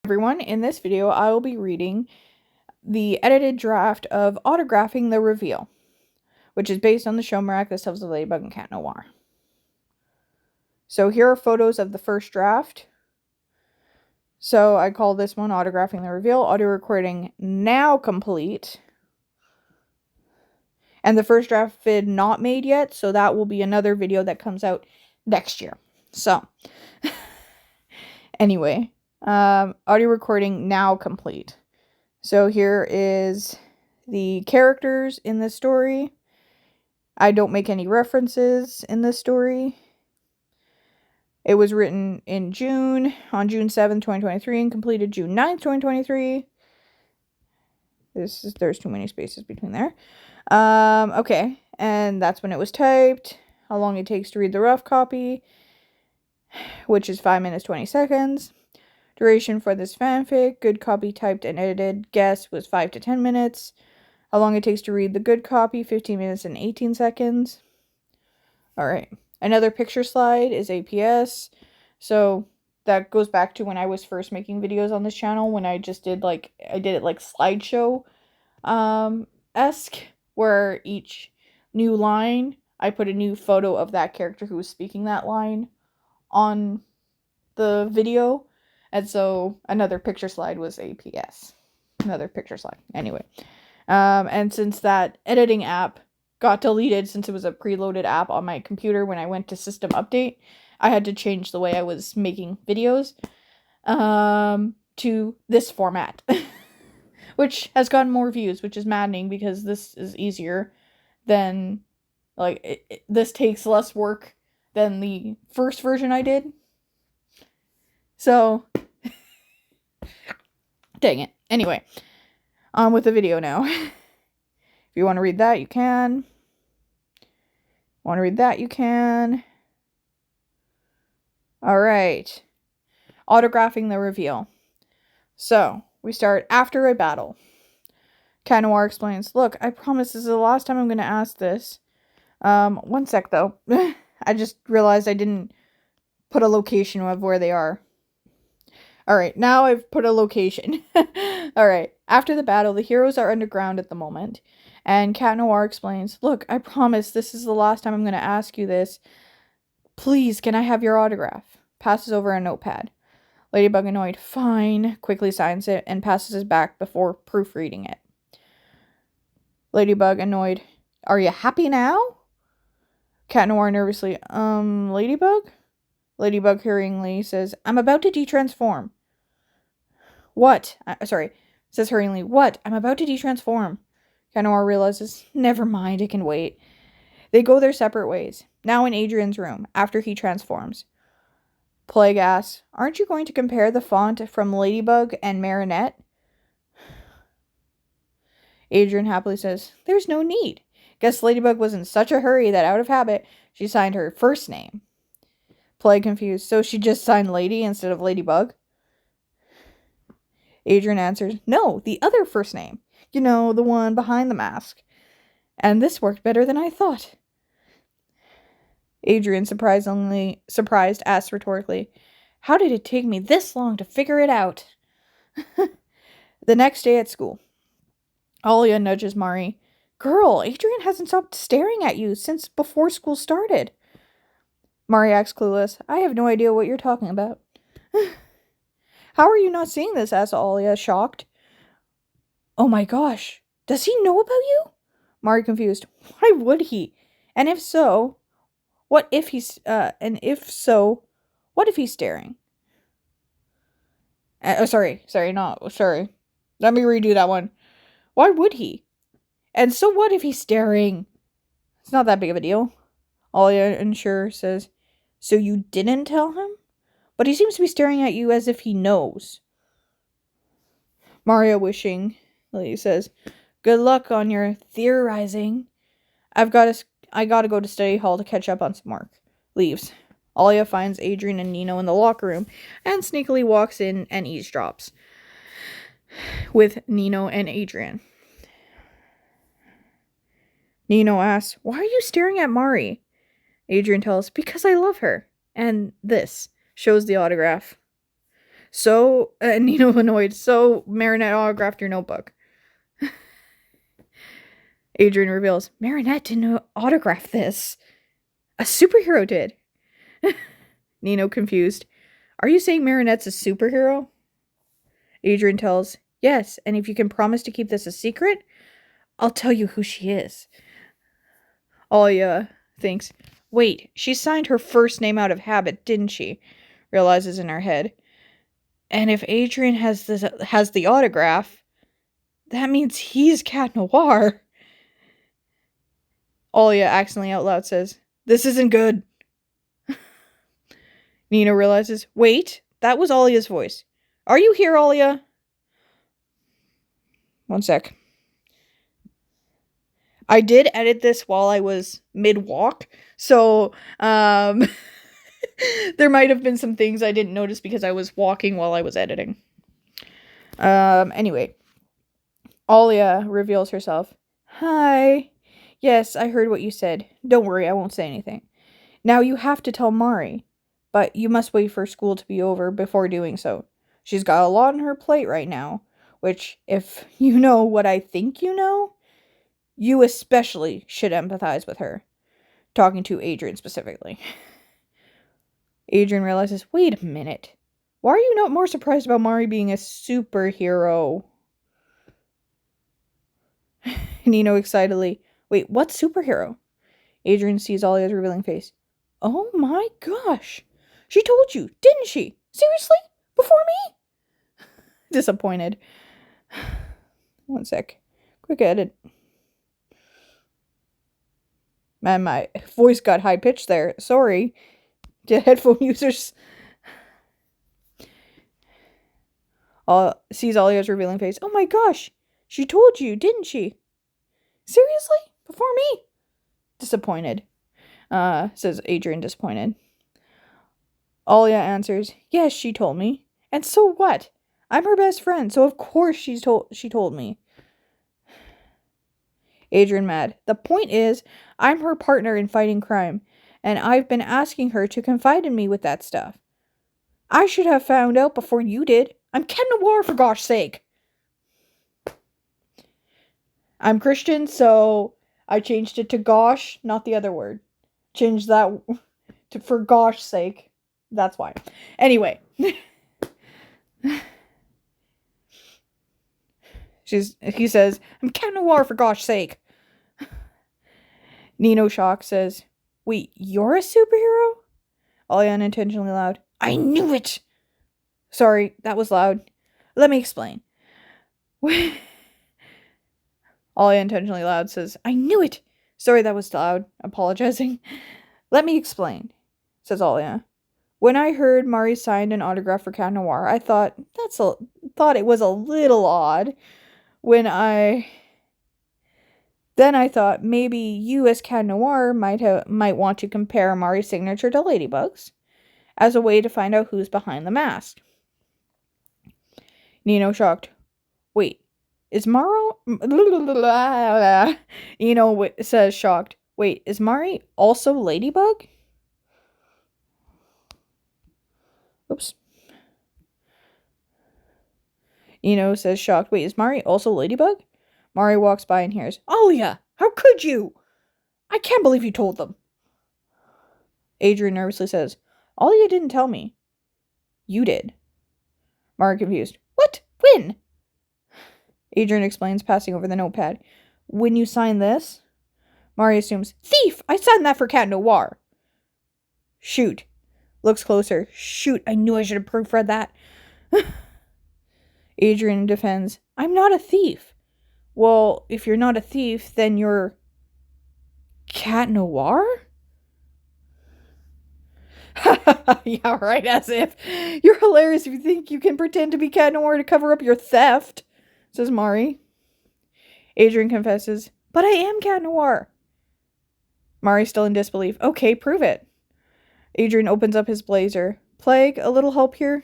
Everyone, in this video I will be reading the edited draft of Autographing the Reveal, which is based on the show Miraculous of the Ladybug and Cat Noir. So here are photos of the first draft. So I call this one Autographing the Reveal, audio recording now complete. And the first draft vid not made yet, so that will be another video that comes out next year. So, anyway, audio recording now complete. So here is the characters in this story. I don't make any references in this story. It was written in June, on June 7th, 2023, and completed June 9th, 2023. There's too many spaces between there. Okay, and that's when it was typed. How long it takes to read the rough copy, which is 5 minutes, 20 seconds. Duration for this fanfic, good copy typed and edited, guess was 5 to 10 minutes. How long it takes to read the good copy, 15 minutes and 18 seconds. Alright, another picture slide is APS. So that goes back to when I was first making videos on this channel, when I just did I did it like slideshow esque, where each new line, I put a new photo of that character who was speaking that line on the video. And so another picture slide was APS. Another picture slide. Anyway. And since that editing app got deleted, since it was a preloaded app on my computer when I went to system update, I had to change the way I was making videos to this format. Which has gotten more views, which is maddening because this is easier than, this takes less work than the first version I did. So, dang it. Anyway, on with the video now. If you want to read that, you can. Alright. Autographing the Reveal. So, we start after a battle. Cat Noir explains, "Look, I promise this is the last time I'm going to ask this." One sec though. I just realized I didn't put a location of where they are. Alright, now I've put a location. Alright, after the battle, the heroes are underground at the moment. And Cat Noir explains, "Look, I promise this is the last time I'm going to ask you this. Please, can I have your autograph?" Passes over a notepad. Ladybug, annoyed, "Fine," quickly signs it and passes it back before proofreading it. Ladybug, annoyed, "Are you happy now?" Cat Noir nervously, Ladybug? Ladybug hurriedly says, "I'm about to detransform." "What?" Says hurriedly, "What? I'm about to detransform." Cat Noir realizes, never mind, it can wait. They go their separate ways, now in Adrian's room, after he transforms. Plague asks, "Aren't you going to compare the font from Ladybug and Marinette?" Adrian happily says, "There's no need. Guess Ladybug was in such a hurry that out of habit, she signed her first name." Plague confused, "So she just signed Lady instead of Ladybug?" Adrian answers, "No, the other first name. You know, the one behind the mask. And this worked better than I thought." Adrian, surprised, asks rhetorically, "How did it take me this long to figure it out?" The next day at school, Alia nudges Mari. "Girl, Adrian hasn't stopped staring at you since before school started." Mari acts clueless. "I have no idea what you're talking about." "How are you not seeing this?" asks Alia, shocked. "Oh my gosh, does he know about you?" Mari confused. "Why would he? And if so, what if he's staring? Sorry. Let me redo that one. Why would he? And so what if he's staring? It's not that big of a deal." Alia, unsure, says, "So you didn't tell him? But he seems to be staring at you as if he knows." Maria, wishingly, says, "Good luck on your theorizing. I gotta go to study hall to catch up on some work." Leaves. Alia finds Adrian and Nino in the locker room and sneakily walks in and eavesdrops with Nino and Adrian. Nino asks, "Why are you staring at Mari?" Adrian tells, "Because I love her." And this shows the autograph. So, Nino annoyed. So, Marinette autographed your notebook. Adrian reveals, Marinette didn't autograph this. A superhero did. Nino confused. Are you saying Marinette's a superhero? Adrian tells, yes, and if you can promise to keep this a secret, I'll tell you who she is. Alia thinks, wait, she signed her first name out of habit, didn't she? Realizes in her head. And if Adrian has the autograph, that means he's Cat Noir. Alia accidentally out loud says, this isn't good. Nina realizes, wait, that was Alia's voice. Are you here, Alia? One sec. I did edit this while I was mid-walk, so there might have been some things I didn't notice because I was walking while I was editing. Anyway. Alia reveals herself. Hi. Yes, I heard what you said. Don't worry, I won't say anything. Now you have to tell Mari, but you must wait for school to be over before doing so. She's got a lot on her plate right now, which, if you know what I think you know, you especially should empathize with her. Talking to Adrian specifically. Adrian realizes, wait a minute. Why are you not more surprised about Mari being a superhero? Nino excitedly, wait, what superhero? Adrian sees Alia's revealing face. Oh my gosh. She told you, didn't she? Seriously? Before me? Disappointed. One sec. Quick edit. Man, my voice got high-pitched there. Sorry. To headphone users. Sees Alia's revealing face. Oh my gosh. She told you, didn't she? Seriously? Before me? Disappointed. Says Adrian, disappointed. Alia answers, yes, she told me. And so what? I'm her best friend, so of course she told me. Adrian mad. The point is, I'm her partner in fighting crime, and I've been asking her to confide in me with that stuff. I should have found out before you did. I'm Cat Noir, for gosh sake. I'm Christian, so I changed it to gosh, not the other word. Changed that to for gosh sake. That's why. Anyway. He says, I'm Cat Noir, for gosh sake. Nino Shock says, wait, you're a superhero? Alia unintentionally loud. I knew it! Sorry, that was loud. Let me explain. Alia intentionally loud says, I knew it! Sorry, that was loud. Apologizing. Let me explain, says Alia. When I heard Mari signed an autograph for Cat Noir, I thought it was a little odd. Then I thought maybe you as Cat Noir might want to compare Mari's signature to Ladybug's as a way to find out who's behind the mask. Nino shocked. Wait, is Maro? Nino says shocked. Wait, is Mari also Ladybug? Oops. Nino says shocked. Wait, is Mari also Ladybug? Mari walks by and hears, Alia, how could you? I can't believe you told them. Adrian nervously says, Alia didn't tell me. You did. Mari confused. What? When? Adrian explains, passing over the notepad. When you sign this? Mari assumes, thief! I signed that for Cat Noir. Shoot. Looks closer. Shoot, I knew I should have proofread that. Adrian defends, I'm not a thief. Well, if you're not a thief, then you're Cat Noir? Yeah, right, as if. You're hilarious if you think you can pretend to be Cat Noir to cover up your theft, says Mari. Adrian confesses, but I am Cat Noir. Mari's still in disbelief. Okay, prove it. Adrian opens up his blazer. Plague, a little help here?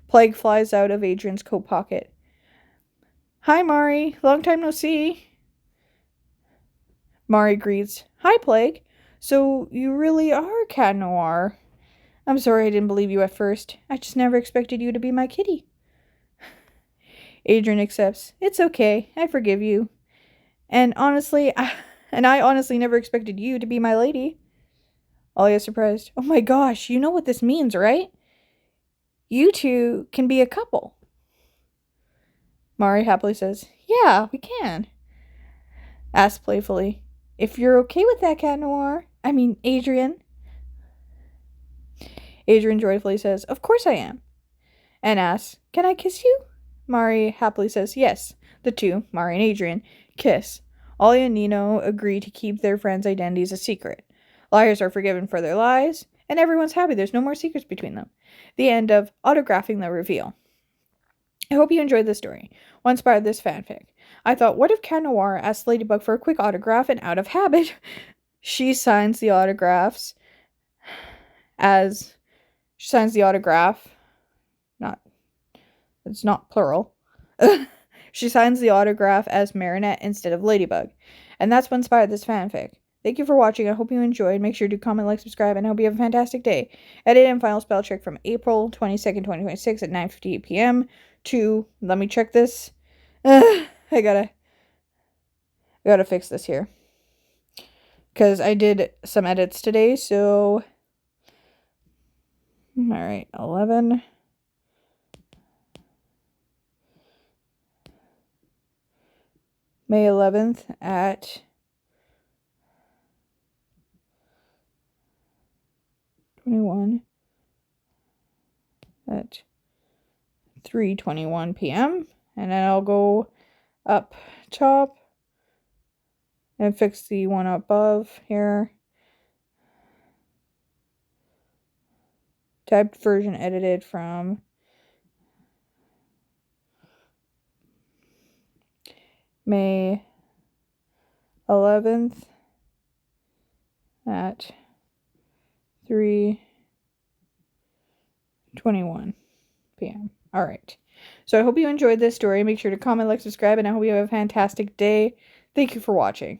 Plague flies out of Adrian's coat pocket. Hi, Mari. Long time no see. Mari greets. Hi, Plague. So you really are Cat Noir. I'm sorry I didn't believe you at first. I just never expected you to be my kitty. Adrian accepts. It's okay. I forgive you. And I honestly never expected you to be my lady. Alia surprised. Oh my gosh, you know what this means, right? You two can be a couple. Mari happily says, yeah, we can. Asks playfully, if you're okay with that, Cat Noir. Adrian. Adrian joyfully says, of course I am. And asks, can I kiss you? Mari happily says, yes. The two, Mari and Adrian, kiss. Ollie and Nino agree to keep their friends' identities a secret. Liars are forgiven for their lies, and everyone's happy there's no more secrets between them. The end of autographing the reveal. I hope you enjoyed this story. What inspired this fanfic? I thought, what if Cat Noir asked Ladybug for a quick autograph, and out of habit, she signs the autograph. It's not plural. She signs the autograph as Marinette instead of Ladybug. And that's what inspired this fanfic. Thank you for watching. I hope you enjoyed. Make sure to comment, like, subscribe, and I hope you have a fantastic day. Edit and final spell check from April 22nd, 2026 at 9:58 p.m. to, let me check this. I gotta fix this here. Because I did some edits today, so... Alright, 11... May 11th at 21 at 3:21 p.m. And then I'll go up top and fix the one above here. Typed version edited from May 11th at 3:21 p.m. Alright. So I hope you enjoyed this story. Make sure to comment, like, subscribe, and I hope you have a fantastic day. Thank you for watching.